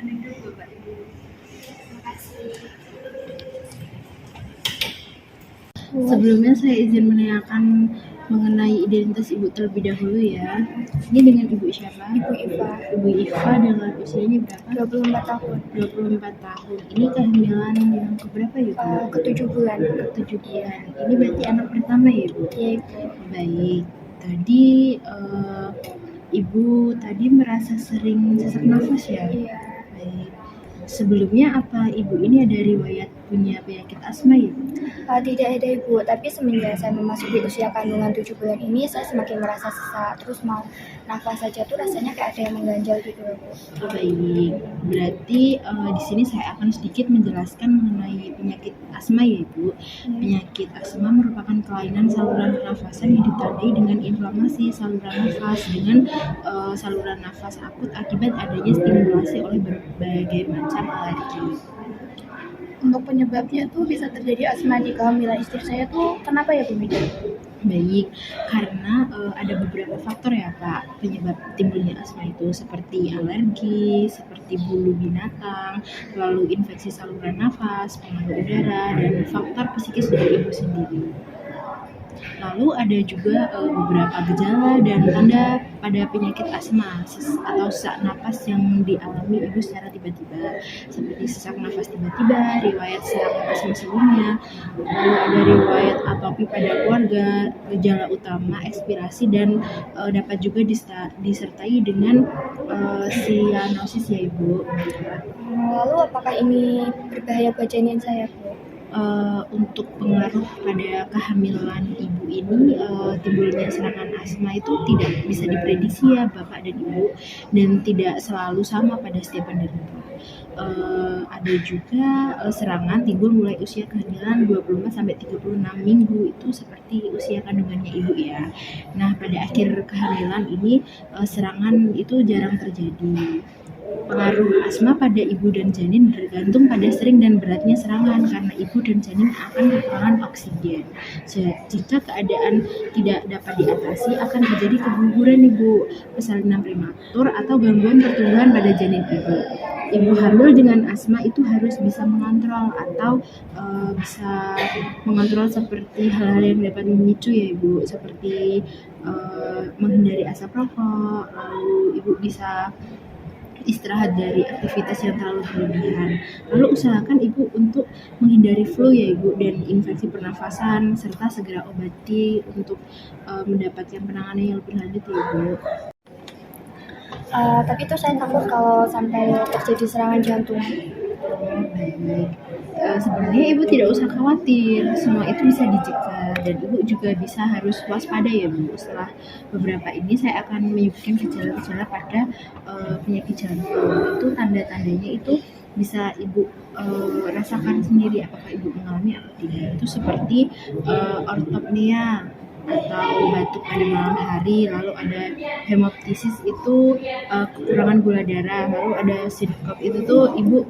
dulu Bapak Ibu. Terima kasih. Sebelumnya saya izin menanyakan mengenai identitas Ibu terlebih dahulu ya. Ini dengan Ibu siapa? Ibu Iva, Ibu Iva dengan usianya berapa? 24 tahun, 24 tahun. Ini kehamilan yang keberapa ya Bu? ke-7 bulan. Ke-7 bulan. Ini berarti anak pertama ya Bu? Iya, Ibu. Baik. Tadi Ibu tadi merasa sering sesak nafas ya? Iya. Baik. Sebelumnya apa Ibu ini ada riwayat punya penyakit asma ya? Tidak ada Ibu, tapi semenjak saya memasuki usia kandungan 7 bulan ini, saya semakin merasa sesak, terus mau nafas saja tuh rasanya kayak ada yang mengganjal gitu loh, Bu. Baik, berarti di sini saya akan sedikit menjelaskan mengenai penyakit asma ya Ibu. Penyakit asma merupakan kelainan saluran pernafasan yang ditandai dengan inflamasi saluran nafas dengan saluran nafas akut akibat adanya stimulasi oleh berbagai macam alergi. Untuk penyebabnya tuh bisa terjadi asma di kehamilan istri saya tuh kenapa ya Bu Mida? Baik, karena ada beberapa faktor ya Pak penyebab timbulnya asma itu seperti alergi, seperti bulu binatang, lalu infeksi saluran nafas, pengaruh udara, dan faktor psikis dari ibu sendiri. Lalu ada juga beberapa gejala dan tanda pada penyakit asma atau sesak napas yang dialami ibu secara tiba-tiba, seperti sesak nafas tiba-tiba, riwayat sesak napas sebelumnya, lalu ada riwayat atopi pada keluarga, gejala utama ekspirasi, dan dapat juga disertai dengan sianosis ya Ibu. Lalu apakah ini berbahaya buat janin saya, Bu? Untuk pengaruh pada kehamilan ibu ini, timbulnya serangan asma itu tidak bisa diprediksi ya Bapak dan Ibu, dan tidak selalu sama pada setiap penderita. Ada juga serangan timbul mulai usia kehamilan 24-36 minggu, itu seperti usia kandungannya ibu ya. Nah, pada akhir kehamilan ini serangan itu jarang terjadi. Pengaruh asma pada ibu dan janin bergantung pada sering dan beratnya serangan, karena ibu dan janin akan kekurangan oksigen. Jika keadaan tidak dapat diatasi, akan terjadi keguguran ibu, persalinan prematur, atau gangguan pertumbuhan pada janin ibu. Ibu hamil dengan asma itu harus bisa mengontrol atau bisa mengontrol seperti hal-hal yang dapat memicu ya ibu, seperti menghindari asap rokok, lalu ibu bisa istirahat dari aktivitas yang terlalu berlebihan. Lalu usahakan ibu untuk menghindari flu ya ibu, dan infeksi pernafasan, serta segera obati untuk mendapatkan penanganan yang lebih lanjut ya ibu. Tapi itu saya takut kalau sampai terjadi serangan jantung. Baik. Sebenarnya ibu tidak usah khawatir, semua itu bisa dicegah, dan ibu juga bisa harus waspada ya Bu. Setelah beberapa ini saya akan menyebutkan gejala-gejala pada penyakit jantung. Itu tanda-tandanya itu bisa ibu rasakan sendiri apakah ibu mengalami atau tidak. Itu seperti ortopnea atau batuk pada malam hari, lalu ada hemoptisis itu kekurangan gula darah, lalu ada sinkop itu tuh ibu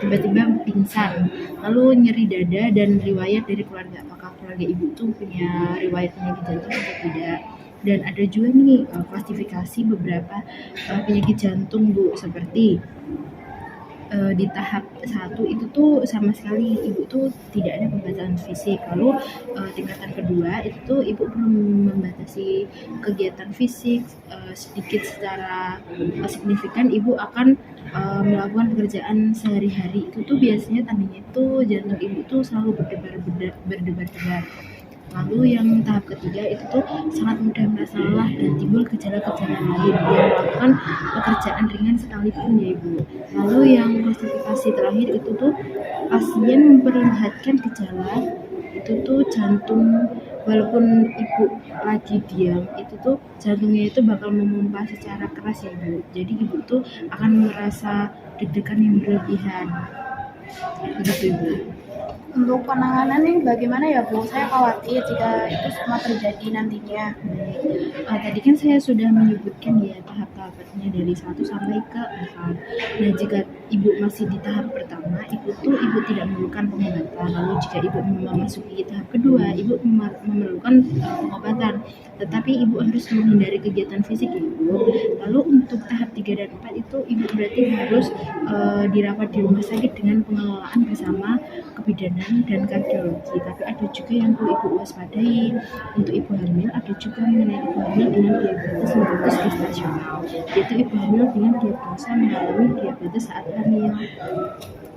tiba-tiba pingsan, lalu nyeri dada, dan riwayat dari keluarga, apakah keluarga ibu itu punya riwayat penyakit jantung atau tidak. Dan ada juga nih klasifikasi beberapa penyakit jantung Bu, seperti di tahap 1 itu tuh sama sekali ibu tuh tidak ada pembatasan fisik. Lalu tingkatan kedua itu tuh ibu perlu membatasi kegiatan fisik sedikit secara signifikan. Ibu akan melakukan pekerjaan sehari-hari. Itu tuh biasanya tandanya itu jantung ibu tuh selalu berdebar-debar. Lalu yang tahap ketiga itu tuh sangat mudah merasa lelah dan timbul gejala-gejala lain yang melakukan pekerjaan ringan sekalipun ya ibu. Lalu yang klasifikasi terakhir itu tuh pasien memperlihatkan gejala itu tuh jantung, walaupun ibu lagi diam, itu tuh jantungnya itu bakal memompa secara keras ya ibu. Jadi ibu tuh akan merasa deg-degan yang berlebihan. Begitu ibu. Untuk penanganan nih bagaimana ya Bu? Saya khawatir jika itu semua terjadi nantinya. Tadi kan saya sudah menyebutkan ya tahap-tahapnya dari 1 sampai ke 4. Nah, jika ibu masih di tahap pertama, ibu tidak memerlukan pengobatan. Lalu jika ibu memasuki tahap kedua, ibu memerlukan pengobatan. Tetapi ibu harus menghindari kegiatan fisik ibu. Lalu untuk tahap 3 dan 4 itu ibu berarti harus dirawat di rumah sakit dengan pengelolaan bersama kebidanan dan kardiologi. Tapi ada juga yang perlu ibu waspadai. Untuk ibu hamil ada juga mengenai ibu hamil dengan diabetes mellitus gestasional, yaitu ibu hamil dengan diagnosa mengalami diabetes saat hamil.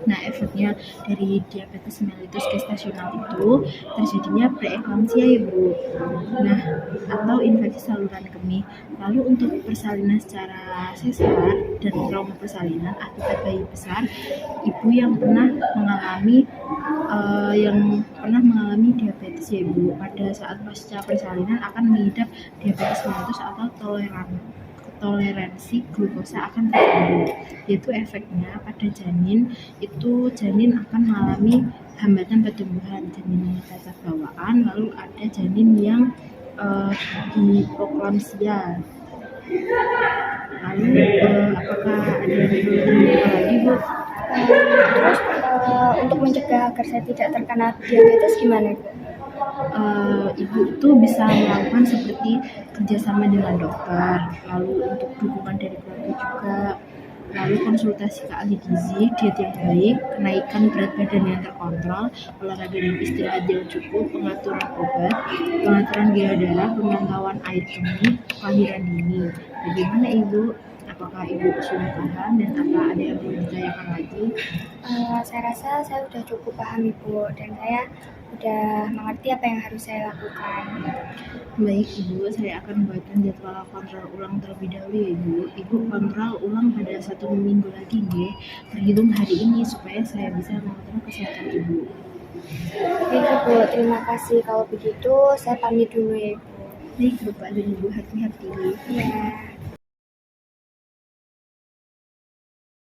Nah, efeknya dari diabetes mellitus gestasional itu terjadinya preeklamsia ya Bu. Nah, atau infeksi saluran kemih. Lalu untuk persalinan secara sesar dan trauma persalinan akibat bayi besar, ibu yang pernah mengalami diabetes ya Bu, pada saat pasca persalinan akan mengidap diabetes mellitus atau toleransi glukosa akan terganggu, yaitu efeknya pada janin akan mengalami hambatan pertumbuhan, janin cacat bawaan. Lalu ada janin yang hipoeklamsia. Lalu apakah ada yang perlu ditanyakan lagi Bu? Terus untuk mencegah agar saya tidak terkena diabetes gimana Bu? Ibu itu bisa melakukan seperti kerjasama dengan dokter, lalu untuk dukungan dari keluarga juga, lalu konsultasi ke ahli gizi, diet yang baik, kenaikan berat badan yang terkontrol, olahraga dan istirahat yang cukup, pengaturan obat, pengaturan gula darah, pemantauan air kemih, kelahiran dini. Bagaimana Ibu? Apakah Ibu sudah paham dan apa ada yang perlu ditanyakan lagi? Saya rasa saya sudah cukup paham Ibu, dan saya udah mengerti apa yang harus saya lakukan. Baik Ibu, saya akan buatkan jadwal kontrol ulang terlebih dahulu ya Ibu. Ibu kontrol ulang pada 1 minggu lagi nggih, terhitung hari ini supaya saya bisa mengontrol kesehatan Ibu. Baik Ibu, terima kasih. Kalau begitu saya pamit dulu ya Ibu. Baik Bapak dan Ibu, hati-hati. Ya.